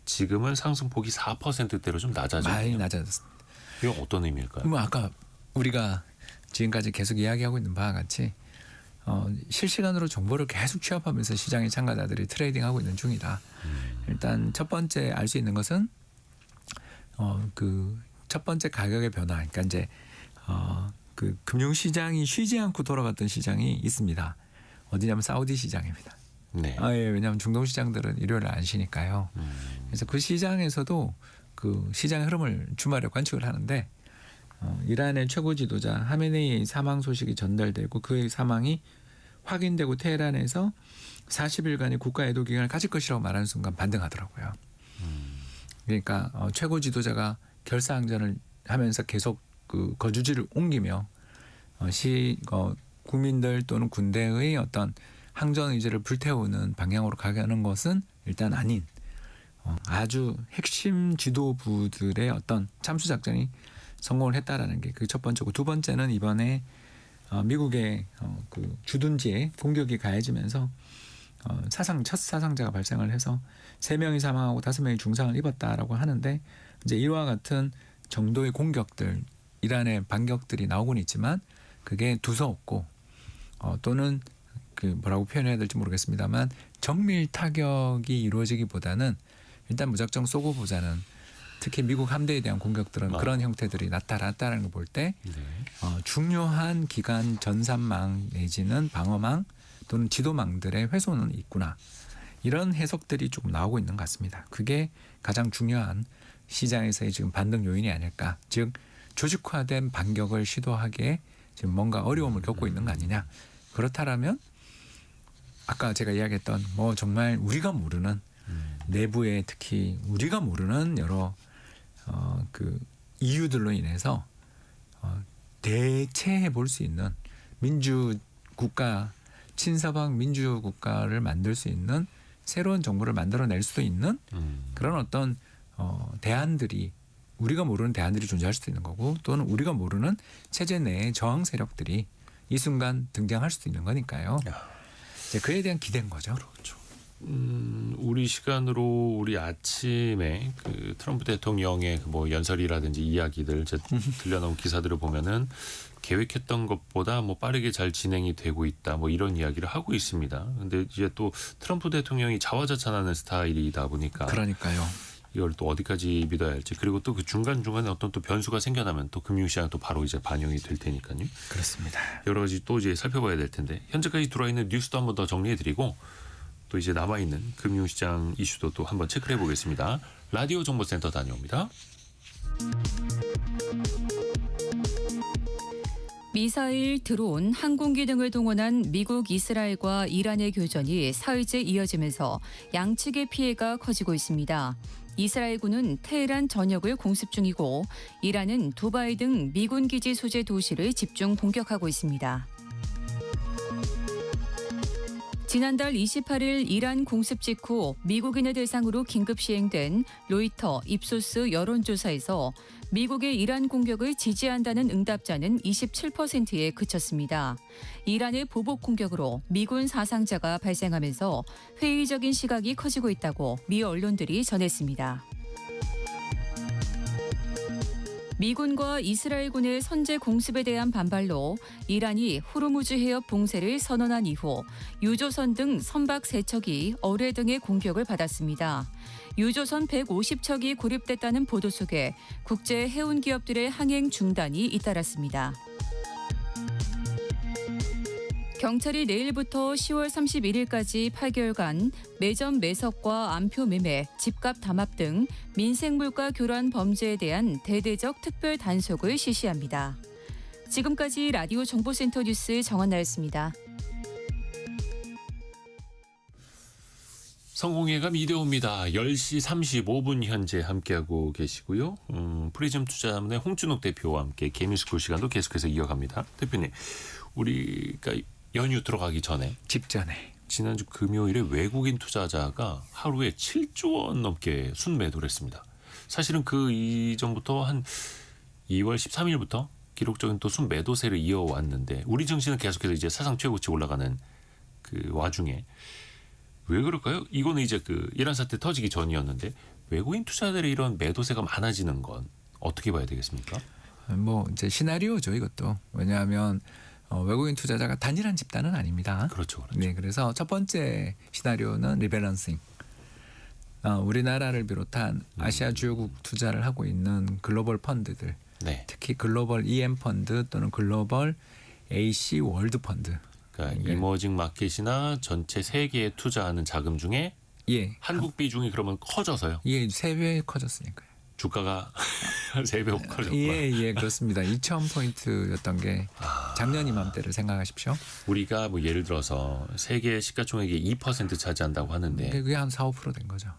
지금은 상승폭이 4%대로 좀 낮아졌네요. 많이 낮아졌습니다. 이건 어떤 의미일까요? 뭐 아까 우리가 지금까지 계속 이야기하고 있는 바와 같이 실시간으로 정보를 계속 취합하면서 시장의 참가자들이 트레이딩하고 있는 중이다. 일단 첫 번째 알 수 있는 것은 그 첫 번째 가격의 변화. 그러니까 이제 그 금융 시장이 쉬지 않고 돌아갔던 시장이 있습니다. 어디냐면 사우디 시장입니다. 네. 예, 왜냐하면 중동 시장들은 일요일에 안 쉬니까요. 그래서 그 시장에서도 그 시장의 흐름을 주말에 관측을 하는데, 이란의 최고 지도자 하메네이 사망 소식이 전달되고 그의 사망이 확인되고 테헤란에서 40일간의 국가 애도 기간을 가질 것이라고 말하는 순간 반등하더라고요. 그러니까 최고 지도자가 결사항전을 하면서 계속 그 거주지를 옮기며 국민들 또는 군대의 어떤 항전 의지를 불태우는 방향으로 가는 것은 일단 아닌 아주 핵심 지도부들의 어떤 참수 작전이 성공을 했다라는 게 그 첫 번째고, 두 번째는 이번에 미국의 그 주둔지에 공격이 가해지면서 첫 사상자가 발생을 해서 3명이 사망하고 5명이 중상을 입었다라고 하는데, 이제 이와 같은 정도의 공격들, 이란의 반격들이 나오곤 있지만 그게 두서없고 또는 그 뭐라고 표현해야 될지 모르겠습니다만 정밀 타격이 이루어지기보다는 일단 무작정 쏘고 보자는, 특히 미국 함대에 대한 공격들은 그런 형태들이 나타났다는 걸 볼 때 중요한 기간 전산망 내지는 방어망 또는 지도망들의 훼손은 있구나, 이런 해석들이 조금 나오고 있는 것 같습니다. 그게 가장 중요한 시장에서의 지금 반등 요인이 아닐까. 즉 조직화된 반격을 시도하기에 지금 뭔가 어려움을 겪고 있는 거 아니냐. 그렇다라면 아까 제가 이야기했던 뭐 정말 우리가 모르는 내부에 특히 우리가 모르는 여러 그 이유들로 인해서 대체해 볼 수 있는 민주국가, 친서방 민주국가를 만들 수 있는 새로운 정부를 만들어낼 수도 있는 그런 어떤 대안들이, 우리가 모르는 대안들이 존재할 수도 있는 거고, 또는 우리가 모르는 체제 내의 저항 세력들이 이 순간 등장할 수도 있는 거니까요. 이제 그에 대한 기대인 거죠. 그렇죠. 우리 시간으로 우리 아침에 그 트럼프 대통령의 그 뭐 연설이라든지 이야기들 들려나온 기사들을 보면은 계획했던 것보다 뭐 빠르게 잘 진행이 되고 있다, 뭐 이런 이야기를 하고 있습니다. 근데 이제 또 트럼프 대통령이 자화자찬하는 스타일이다 보니까 그러니까요. 이걸 또 어디까지 믿어야 할지, 그리고 또 그 중간중간에 어떤 또 변수가 생겨나면 또 금융시장 또 바로 이제 반영이 될 테니까요. 그렇습니다. 여러 가지 또 이제 살펴봐야 될 텐데, 현재까지 들어와 있는 뉴스도 한번 더 정리해드리고 또 이제 남아있는 금융시장 이슈도 또 한번 체크해 보겠습니다. 라디오 정보센터 다녀옵니다. 미사일, 드론, 항공기 등을 동원한 미국, 이스라엘과 이란의 교전이 사흘째 이어지면서 양측의 피해가 커지고 있습니다. 이스라엘군은 테헤란 전역을 공습 중이고, 이란은 두바이 등 미군 기지 소재 도시를 집중 공격하고 있습니다. 지난달 28일 이란 공습 직후 미국인을 대상으로 긴급 시행된 로이터, 입소스 여론조사에서 미국의 이란 공격을 지지한다는 응답자는 27%에 그쳤습니다. 이란의 보복 공격으로 미군 사상자가 발생하면서 회의적인 시각이 커지고 있다고 미 언론들이 전했습니다. 미군과 이스라엘군의 선제 공습에 대한 반발로 이란이 호르무즈 해협 봉쇄를 선언한 이후 유조선 등 선박 3척이 어뢰 등의 공격을 받았습니다. 유조선 150척이 고립됐다는 보도 속에 국제 해운 기업들의 항행 중단이 잇따랐습니다. 경찰이 내일부터 10월 31일까지 8개월간 매점 매석과 암표 매매, 집값 담합 등 민생물가 교란 범죄에 대한 대대적 특별 단속을 실시합니다. 지금까지 라디오 정보센터 뉴스 정한나였습니다. 성공예감 이대호입니다. 10시 35분 현재 함께하고 계시고요. 프리즘 투자문의 홍준욱 대표와 함께 개미스쿨 시간도 계속해서 이어갑니다. 대표님, 우리가 연휴 들어가기 전에 직전에 지난주 금요일에 외국인 투자자가 하루에 7조 원 넘게 순매도를 했습니다. 사실은 그 이전부터 한 2월 13일부터 기록적인 또 순매도세를 이어왔는데 우리 증시는 계속해서 이제 사상 최고치 올라가는 그 와중에 왜 그럴까요? 이거는 이제 그 이란 사태 터지기 전이었는데 외국인 투자자들의 이런 매도세가 많아지는 건 어떻게 봐야 되겠습니까? 뭐 이제 시나리오죠, 이것도. 왜냐하면 외국인 투자자가 단일한 집단은 아닙니다. 그렇죠. 네, 그래서 첫 번째 시나리오는 리밸런싱. 우리나라를 비롯한 아시아 주요국 투자를 하고 있는 글로벌 펀드들, 네. 특히 글로벌 EM 펀드 또는 글로벌 AC 월드 펀드. 그러니까 이머징 마켓이나 전체 세계에 투자하는 자금 중에 예, 한국 비중이 그러면 커져서요. 예, 3배 커졌으니까요. 주가가 3배 커졌구나. 예, 그렇습니다. 2,000포인트였던 게 작년 이맘때를 생각하십시오. 우리가 뭐 예를 들어서 세계 시가총액의 2% 차지한다고 하는데 그게 한 4~5% 된 거죠.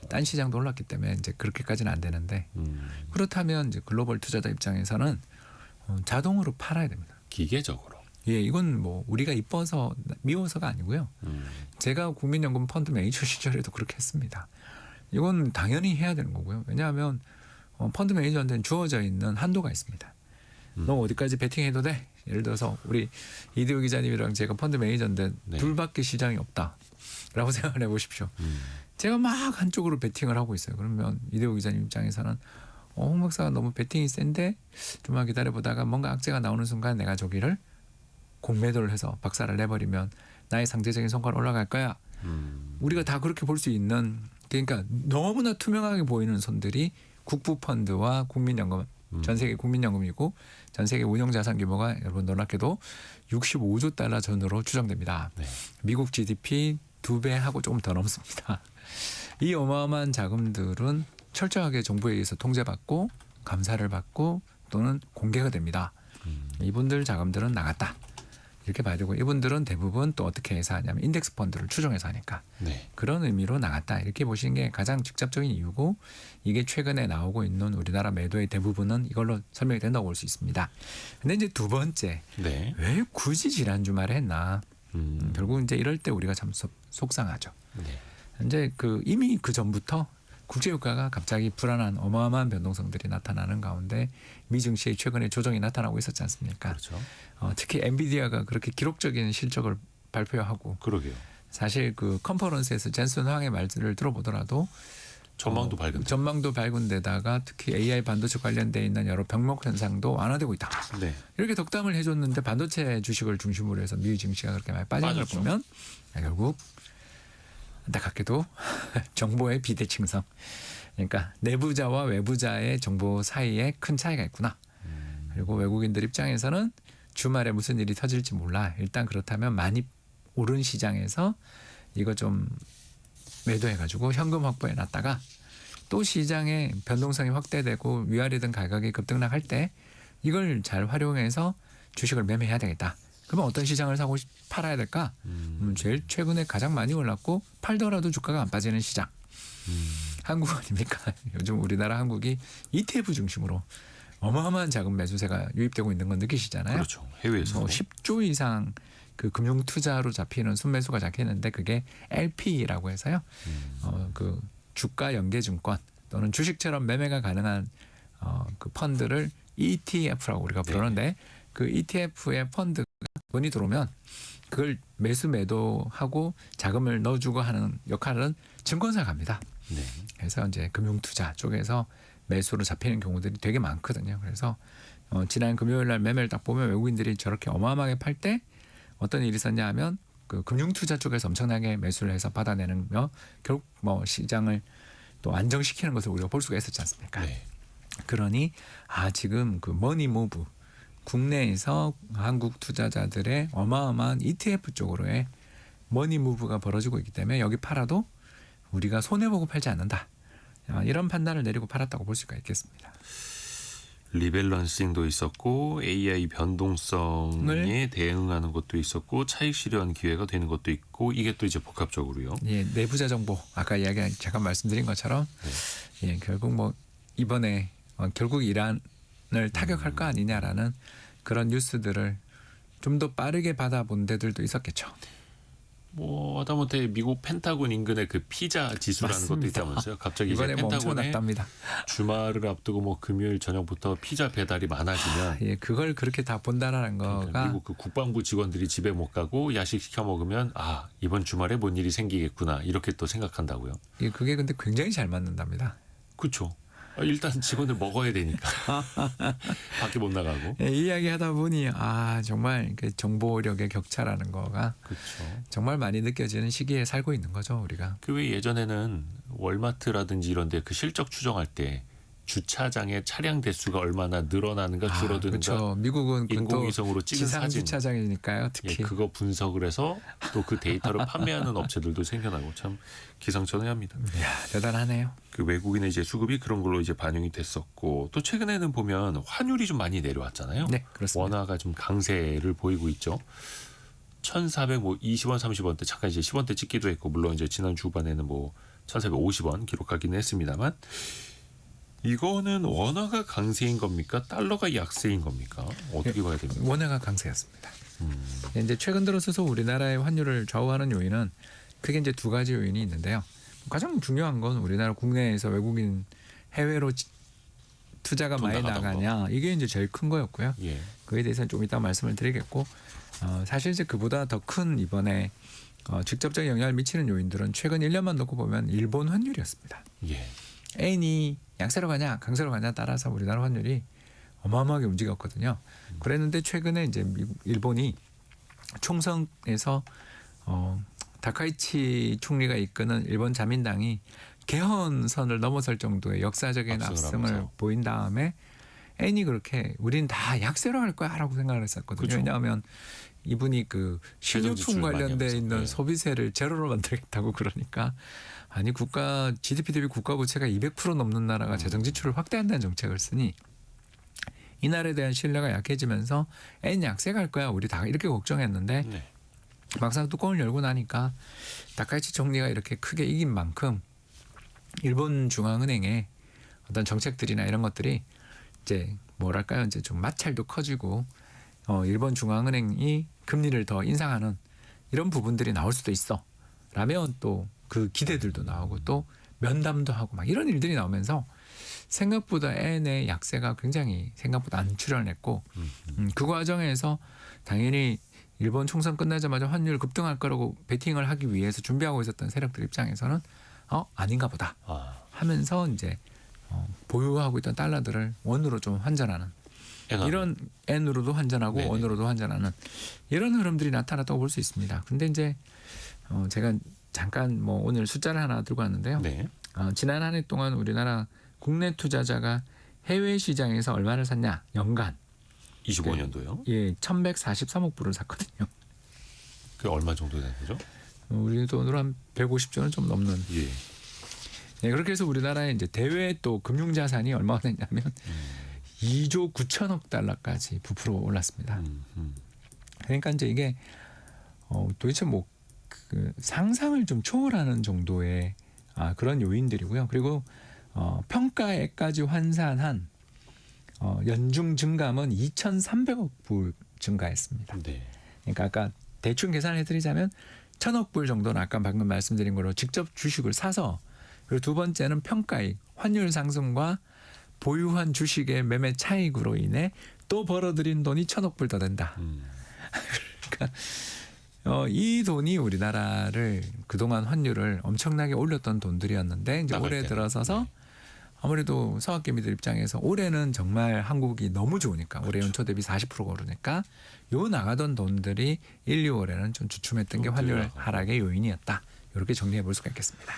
딴 시장도 올랐기 때문에 이제 그렇게까지는 안 되는데 그렇다면 이제 글로벌 투자자 입장에서는 자동으로 팔아야 됩니다. 기계적으로. 예, 이건 뭐 우리가 이뻐서 미워서가 아니고요. 제가 국민연금 펀드 매니저 시절에도 그렇게 했습니다. 이건 당연히 해야 되는 거고요. 왜냐하면 펀드 매니저한테는 주어져 있는 한도가 있습니다. 너 어디까지 베팅해도 돼? 예를 들어서 우리 이대호 기자님이랑 제가 펀드 매니저인데 네. 둘밖에 시장이 없다라고 생각을 해보십시오. 제가 막 한쪽으로 베팅을 하고 있어요. 그러면 이대호 기자님 입장에서는 홍 박사가 너무 베팅이 센데 좀만 기다려보다가 뭔가 악재가 나오는 순간 내가 저기를 공매도를 해서 박살을 내버리면 나의 상대적인 성과는 올라갈 거야. 우리가 다 그렇게 볼 수 있는, 그러니까 너무나 투명하게 보이는 손들이 국부펀드와 국민연금, 전 세계 국민연금이고 전 세계 운용자산 규모가 여러분 놀랍게도 65조 달러 전후로 추정됩니다. 네. 미국 GDP 2배하고 조금 더 넘습니다. 이 어마어마한 자금들은 철저하게 정부에 의해서 통제받고 감사를 받고 또는 공개가 됩니다. 이분들 자금들은 나갔다. 이렇게 봐야 되고 이분들은 대부분 또 어떻게 해서 하냐면 인덱스 펀드를 추종해서 하니까 네. 그런 의미로 나갔다. 이렇게 보시는 게 가장 직접적인 이유고 이게 최근에 나오고 있는 우리나라 매도의 대부분은 이걸로 설명이 된다고 볼 수 있습니다. 근데 이제 두 번째, 네. 왜 굳이 지난 주말에 했나? 결국 이제 이럴 때 우리가 참 속상하죠. 네. 이제 이미 그 전부터 국제유가가 갑자기 불안한 어마어마한 변동성들이 나타나는 가운데 미 증시의 최근에 조정이 나타나고 있었지 않습니까? 그렇죠. 특히 엔비디아가 그렇게 기록적인 실적을 발표하고 그러게요. 사실 그 컨퍼런스에서 젠슨 황의 말들을 들어보더라도 전망도 밝은. 전망도 밝은 데다가 특히 AI 반도체 관련돼 있는 여러 병목 현상도 완화되고 있다. 네. 이렇게 덕담을 해줬는데 반도체 주식을 중심으로 해서 미 증시가 그렇게 많이 빠진 걸 빠졌죠. 보면 결국 안타깝게도 정보의 비대칭성. 그러니까 내부자와 외부자의 정보 사이에 큰 차이가 있구나. 그리고 외국인들 입장에서는 주말에 무슨 일이 터질지 몰라. 일단 그렇다면 많이 오른 시장에서 이거 좀 매도해가지고 현금 확보해 놨다가 또 시장의 변동성이 확대되고 위아래든 가격이 급등락할 때 이걸 잘 활용해서 주식을 매매해야 되겠다. 그러면 어떤 시장을 사고 팔아야 될까? 제일 최근에 가장 많이 올랐고 팔더라도 주가가 안 빠지는 시장. 한국 아닙니까? 요즘 우리나라 한국이 ETF 중심으로 어마어마한 자금 매수세가 유입되고 있는 건 느끼시잖아요. 그렇죠. 해외에서. 10조 이상 그 금융 투자로 잡히는 순매수가 잡히는데 그게 LP라고 해서요. 그 주가 연계증권 또는 주식처럼 매매가 가능한 그 펀드를 ETF라고 우리가 부르는데 그 ETF의 펀드가 돈이 들어오면 그걸 매수 매도하고 자금을 넣어주고 하는 역할은 증권사가 합니다. 네. 그래서 이제 금융투자 쪽에서 매수로 잡히는 경우들이 되게 많거든요. 그래서 지난 금요일 날 매매를 딱 보면 외국인들이 저렇게 어마어마하게 팔 때 어떤 일이 있었냐 하면 그 금융투자 쪽에서 엄청나게 매수를 해서 받아내는며 결국 뭐 시장을 또 안정시키는 것을 우리가 볼 수가 있었지 않습니까? 네. 그러니 지금 그 머니무브 국내에서 한국 투자자들의 어마어마한 ETF 쪽으로의 머니무브가 벌어지고 있기 때문에 여기 팔아도 우리가 손해보고 팔지 않는다. 이런 판단을 내리고 팔았다고 볼 수가 있겠습니다. 리밸런싱도 있었고 AI 변동성에 대응하는 것도 있었고 차익 실현 기회가 되는 것도 있고 이게 또 이제 복합적으로요. 예, 내부자 정보 아까 이야기 잠깐 말씀드린 것처럼 예, 결국 뭐 이번에 결국 이란을 타격할 거 아니냐라는 그런 뉴스들을 좀 더 빠르게 받아본 데들도 있었겠죠. 뭐 하다못해 미국 펜타곤 인근의 그 피자 지수라는 맞습니다. 것도 있다면서요. 갑자기 이제 이번에 펜타곤에 멈춰놨답니다. 주말을 앞두고 뭐 금요일 저녁부터 피자 배달이 많아지면 예, 그걸 그렇게 다 본다라는 거가 미국 그 국방부 직원들이 집에 못 가고 야식 시켜 먹으면 이번 주말에 뭔 일이 생기겠구나 이렇게 또 생각한다고요. 예, 그게 근데 굉장히 잘 맞는답니다. 그렇죠. 일단 직원들 먹어야 되니까 밖에 못 나가고. 예, 이야기하다 보니 정말 그 정보력의 격차라는 거가 그렇죠. 정말 많이 느껴지는 시기에 살고 있는 거죠 우리가. 그 왜 예전에는 월마트라든지 이런데 그 실적 추정할 때 주차장의 차량 대수가 얼마나 늘어나는가 줄어드는가. 그렇죠. 미국은 인공위성으로 찍은 지상 사진. 주차장이니까요. 특히 그거 분석을 해서 또 그 데이터를 판매하는 업체들도 생겨나고 참 기상천외합니다. 이야, 대단하네요. 그 외국인의 이제 수급이 그런 걸로 이제 반영이 됐었고 또 최근에는 보면 환율이 좀 많이 내려왔잖아요. 네, 그렇습니다. 원화가 좀 강세를 보이고 있죠. 1,420원, 30원대 잠깐 이제 10원대 찍기도 했고 물론 이제 지난 주반에는 뭐 1,450원 기록하기는 했습니다만 이거는 원화가 강세인 겁니까? 달러가 약세인 겁니까? 어떻게 봐야 됩니까? 원화가 강세였습니다. 이제 최근 들어서서 우리나라의 환율을 좌우하는 요인은 크게 이제 두 가지 요인이 있는데요. 가장 중요한 건 우리나라 국내에서 외국인 해외로 투자가 돈 많이 나가던 나가냐 이게 이제 제일 큰 거였고요. 예. 그에 대해서는 좀 이따 말씀을 드리겠고 사실 이제 그보다 더 큰 이번에 직접적인 영향을 미치는 요인들은 최근 1년만 놓고 보면 일본 환율이었습니다. 예. 엔이 약세로 가냐 강세로 가냐 따라서 우리나라 환율이 어마어마하게 움직였거든요. 그랬는데 최근에 이제 일본이 총선에서 다카이치 총리가 이끄는 일본 자민당이 개헌선을 넘어설 정도의 역사적인 압승을 하면서. 보인 다음에 엔이 그렇게 우린 다 약세로 할 거야라고 생각을 했었거든요. 그렇죠. 왜냐하면 이분이 그 재정 식료품 지출을 많이 관련돼 하면서. 있는 네. 소비세를 제로로 만들겠다고 그러니까 아니 국가 GDP 대비 국가 부채가 200% 넘는 나라가 재정 지출을 확대한다는 정책을 쓰니 이 나라에 대한 신뢰가 약해지면서 엔 약세 갈 거야 우리 다 이렇게 걱정했는데 네. 막상 뚜껑을 열고 나니까 다카이치 총리가 이렇게 크게 이긴 만큼 일본 중앙은행의 어떤 정책들이나 이런 것들이 이제 뭐랄까요 이제 좀 마찰도 커지고 일본 중앙은행이 금리를 더 인상하는 이런 부분들이 나올 수도 있어 라면 또 그 기대들도 나오고 또 면담도 하고 막 이런 일들이 나오면서 생각보다 엔의 약세가 굉장히 생각보다 안 출현했고 그 과정에서 당연히 일본 총선 끝나자마자 환율 급등할 거라고 베팅을 하기 위해서 준비하고 있었던 세력들 입장에서는 아닌가 보다 하면서 이제 보유하고 있던 달러들을 원으로 좀 환전하는 이런 엔으로도 환전하고 네네. 원으로도 환전하는 이런 흐름들이 나타났다고 볼 수 있습니다. 근데 이제 제가 잠깐 뭐 오늘 숫자를 하나 들고 왔는데요. 네. 지난 한 해 동안 우리나라 국내 투자자가 해외 시장에서 얼마를 샀냐? 연간 25년도요. 1,143억 불을 샀거든요. 그게 얼마 정도 되는 거죠? 우리 돈으로 한 150조는 좀 넘는. 예. 네, 그렇게 해서 우리나라의 이제 대외 또 금융 자산이 얼마가 됐냐면 2조 9천억 달러까지 부풀어 올랐습니다. 그러니까 이제 이게 도대체 뭐 그 상상을 좀 초월하는 정도의 그런 요인들이고요. 그리고 평가액까지 환산한 연중 증감은 2,300억 불 증가했습니다. 네. 그러니까 아까 대충 계산해드리자면 1,000억 불 정도는 아까 방금 말씀드린 거로 직접 주식을 사서 그리고 두 번째는 평가익, 환율 상승과 보유한 주식의 매매 차익으로 인해 또 벌어들인 돈이 1,000억 불 더 된다. 그러니까 이 돈이 우리나라를 그동안 환율을 엄청나게 올렸던 돈들이었는데 이제 올해 들어서서 아무래도 서학개미들 입장에서 올해는 정말 한국이 너무 좋으니까 올해 연초 대비 40%가 오르니까 요 나가던 돈들이 1, 2월에는 좀 주춤했던 게 환율 하락의 요인이었다. 이렇게 정리해 볼 수가 있겠습니다.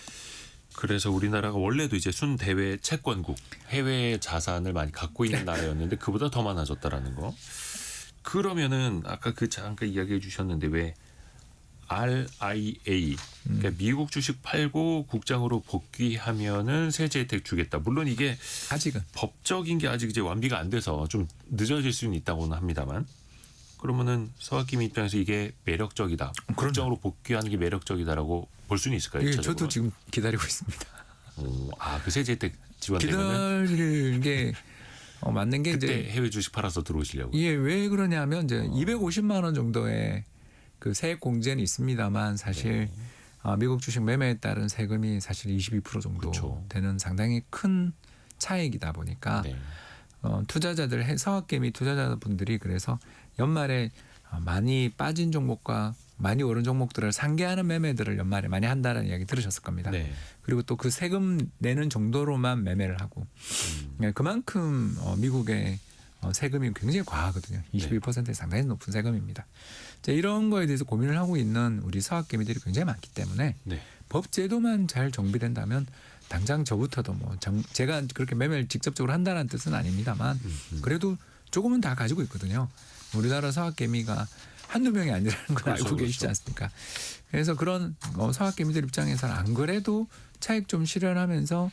그래서 우리나라가 원래도 이제 순대외 채권국, 해외 자산을 많이 갖고 있는 나라였는데 그보다 더 많아졌다라는 거. 그러면은 아까 그 잠깐 이야기해 주셨는데 왜 RIA, 그러니까 미국 주식 팔고 국장으로 복귀하면은 세제 혜택 주겠다. 물론 이게 아직은 법적인 게 아직 이제 완비가 안 돼서 좀 늦어질 수는 있다고는 합니다만. 그러면은 서학김 입장에서 이게 매력적이다. 국정으로 복귀하는 게 매력적이다라고 볼 수는 있을까요? 예, 저도 지금 기다리고 있습니다. 그 세제 혜택 지원되면은 기다릴 게 맞는 게 그때 이제 해외 주식 팔아서 들어오시려고. 예, 왜 그러냐면 이제 250만 원 정도의 그 세액 공제는 있습니다만 사실 미국 주식 매매에 따른 세금이 사실 22% 정도 그렇죠. 되는 상당히 큰 차익이다 보니까 투자자들 서학개미 투자자분들이 그래서 연말에 많이 빠진 종목과 많이 오른 종목들을 상계하는 매매들을 연말에 많이 한다는 이야기 들으셨을 겁니다. 네. 그리고 또 그 세금 내는 정도로만 매매를 하고 그만큼 미국의 세금이 굉장히 과하거든요. 22%의 상당히 높은 세금입니다. 자, 이런 거에 대해서 고민을 하고 있는 우리 서학개미들이 굉장히 많기 때문에 법 제도만 잘 정비된다면 당장 저부터도 뭐 제가 그렇게 매매를 직접적으로 한다는 뜻은 아닙니다만 그래도 조금은 다 가지고 있거든요. 우리나라 서학개미가 한두 명이 아니라는 걸 그렇죠, 알고 계시지 않습니까? 그래서 그런 서학개미들 입장에서는 안 그래도 차익 좀 실현하면서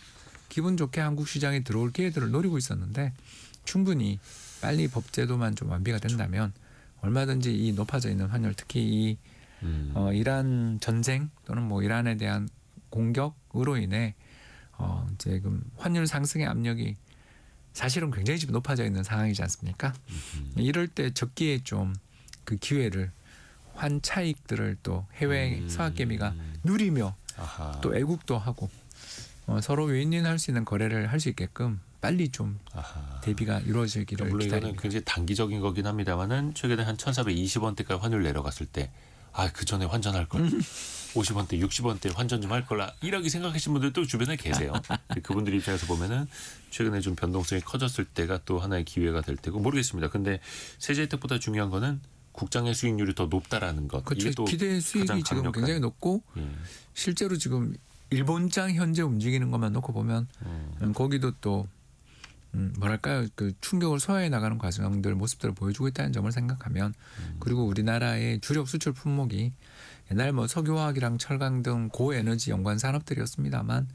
기분 좋게 한국 시장에 들어올 기회들을 노리고 있었는데 충분히 빨리 법제도만 좀 완비가 된다면 얼마든지 이 높아져 있는 환율 특히 이 이란 전쟁 또는 뭐 이란에 대한 공격으로 인해 지금 환율 상승의 압력이 사실은 굉장히 지금 높아져 있는 상황이지 않습니까? 이럴 때 적기에 좀 그 기회를 환 차익들을 또 해외 서학개미가 누리며 또 애국도 하고 서로 윈윈할 수 있는 거래를 할 수 있게끔 빨리 좀 대비가 이루어지기를 물론 기다립니다. 이거는 굉장히 단기적인 거긴 합니다만은 최근에 한 1,420원대까지 환율 내려갔을 때 그 전에 환전할 걸 50원대, 60원대 환전 좀 할 걸 이렇게 생각하시는 분들도 주변에 계세요. 그분들 입장에서 보면은 최근에 좀 변동성이 커졌을 때가 또 하나의 기회가 될 때고 모르겠습니다. 근데 세제 혜택보다 중요한 거는 국장의 수익률이 더 높다라는 것. 그렇죠. 이게 또 기대 수익이 지금 굉장히 높고 실제로 지금 일본장 현재 움직이는 것만 놓고 보면 거기도 또 뭐랄까요 그 충격을 소화해 나가는 과정들 모습들을 보여주고 있다는 점을 생각하면 그리고 우리나라의 주력 수출 품목이 옛날 뭐 석유화학이랑 철강 등 고에너지 연관 산업들이었습니다만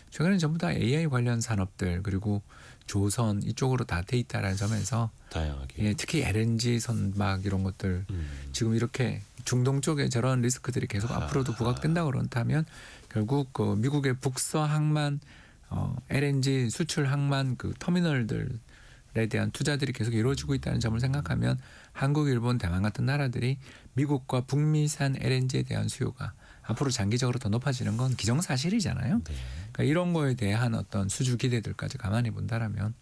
최근에 전부 다 AI 관련 산업들 그리고 조선 이쪽으로 다 돼 있다라는 점에서 다양하게 특히 LNG 선박 이런 것들 지금 이렇게 중동 쪽에 저런 리스크들이 계속 앞으로도 부각된다고 그렇다면 결국 그 미국의 북서 항만 LNG 수출 항만 그 터미널들에 대한 투자들이 계속 이루어지고 있다는 점을 생각하면 한국, 일본, 대만 같은 나라들이 미국과 북미산 LNG에 대한 수요가 앞으로 장기적으로 더 높아지는 건 기정사실이잖아요. 그러니까 이런 거에 대한 어떤 수주 기대들까지 가만히 본다라면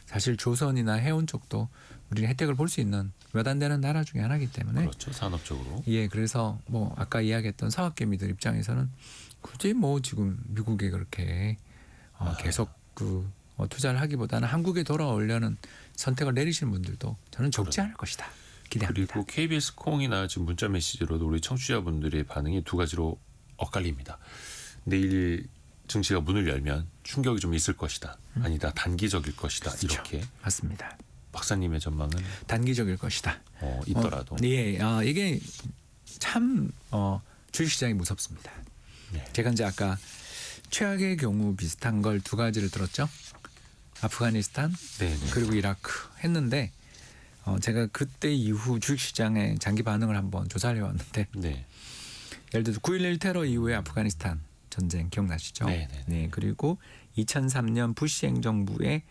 사실 조선이나 해운 쪽도 우리는 혜택을 볼 수 있는 몇 안 되는 나라 중에 하나이기 때문에 그렇죠. 산업적으로. 예, 그래서 뭐 아까 이야기했던 서학개미들 입장에서는 굳이 뭐 지금 미국에 그렇게 계속 그 투자를 하기보다는 한국에 돌아오려는 선택을 내리시는 분들도 저는 적지 않을 것이다. 기대합니다. 그리고 KBS 콩이나 지금 문자 메시지로도 우리 청취자분들의 반응이 두 가지로 엇갈립니다. 내일 증시가 문을 열면 충격이 좀 있을 것이다. 아니다. 단기적일 것이다. 그렇죠. 이렇게. 맞습니다. 박사님의 전망은 단기적일 것이다. 있더라도. 예, 이게 참 주식시장이 무섭습니다. 네. 제가 이제 아까 최악의 경우 비슷한 걸 두 가지를 들었죠. 아프가니스탄 그리고 이라크 했는데 제가 그때 이후 주식시장의 장기 반응을 한번 조사를 해왔는데 예를 들어서 9.11 테러 이후에 아프가니스탄 전쟁 기억나시죠? 네. 그리고 2003년 부시 행정부의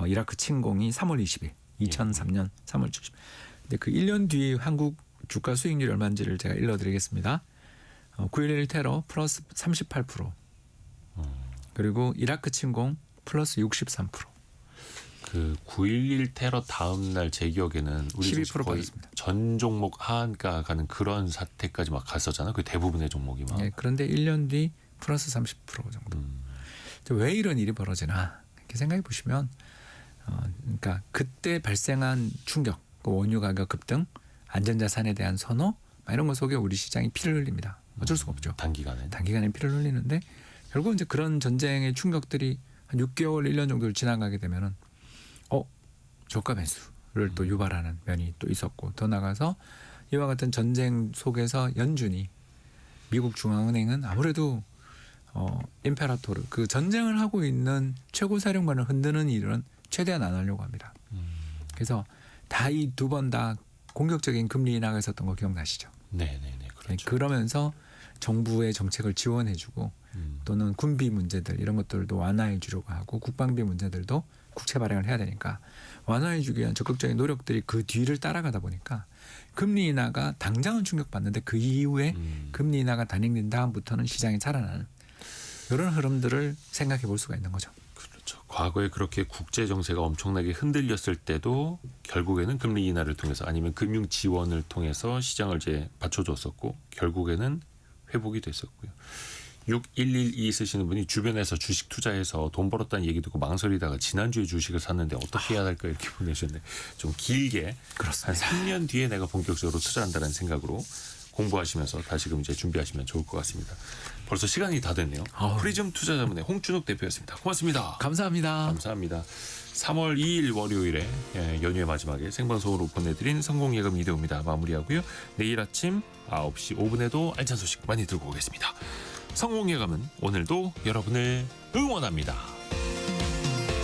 이라크 침공이 3월 20일 2003년 3월 70일 근데 그 1년 뒤 한국 주가 수익률이 얼마인지를 제가 일러드리겠습니다. 9.11 테러 플러스 38%, 그리고 이라크 침공 플러스 63%. 그 9.11 테러 다음 날 제 기억에는 우리 12% 거의 빠졌습니다. 전 종목 하한가 가는 그런 사태까지 막 갔었잖아. 그 대부분의 종목이 막. 네, 그런데 1년 뒤 플러스 30% 정도. 왜 이런 일이 벌어지나 이렇게 생각해 보시면, 그러니까 그때 발생한 충격, 그 원유 가격 급등, 안전자산에 대한 선호, 이런 것 속에 우리 시장이 피를 흘립니다. 어쩔 수가 없죠. 단기간에 피를 흘리는데 결국 이제 그런 전쟁의 충격들이 한 6개월, 1년 정도를 지나가게 되면은 저가 매수를 또 유발하는 면이 또 있었고, 더 나가서 이와 같은 전쟁 속에서 연준이, 미국 중앙은행은 아무래도 임페라토르, 그 전쟁을 하고 있는 최고 사령관을 흔드는 일은 최대한 안 하려고 합니다. 그래서 다 이 두 번 다 공격적인 금리 인하가 있었던 거 기억나시죠? 네네네. 그렇죠. 그러면서 정부의 정책을 지원해주고 또는 군비 문제들 이런 것들도 완화해 주려고 하고 국방비 문제들도 국채 발행을 해야 되니까 완화해 주기 위한 적극적인 노력들이 그 뒤를 따라가다 보니까 금리 인하가 당장은 충격받는데 그 이후에 금리 인하가 단행된 다음부터는 시장이 살아나는 이런 흐름들을 생각해 볼 수가 있는 거죠. 그렇죠. 과거에 그렇게 국제 정세가 엄청나게 흔들렸을 때도 결국에는 금리 인하를 통해서 아니면 금융 지원을 통해서 시장을 이제 받쳐줬었고 결국에는 회복이 됐었고요. 6112 쓰시는 분이 주변에서 주식 투자해서 돈 벌었다는 얘기 듣고 망설이다가 지난주에 주식을 샀는데 어떻게 해야 할까 이렇게 보내주셨는데, 좀 길게 그렇습니다. 한 3년 뒤에 내가 본격적으로 투자한다는 생각으로 공부하시면서 다시금 이제 준비하시면 좋을 것 같습니다. 벌써 시간이 다 됐네요. 프리즘 투자자문의 홍준욱 대표였습니다. 고맙습니다. 감사합니다. 감사합니다. 3월 2일 월요일에 연휴의 마지막에 생방송으로 보내드린 성공예금 이대호입니다. 마무리하고요. 내일 아침 9시 5분에도 알찬 소식 많이 들고 오겠습니다. 성공예금은 오늘도 여러분을 응원합니다.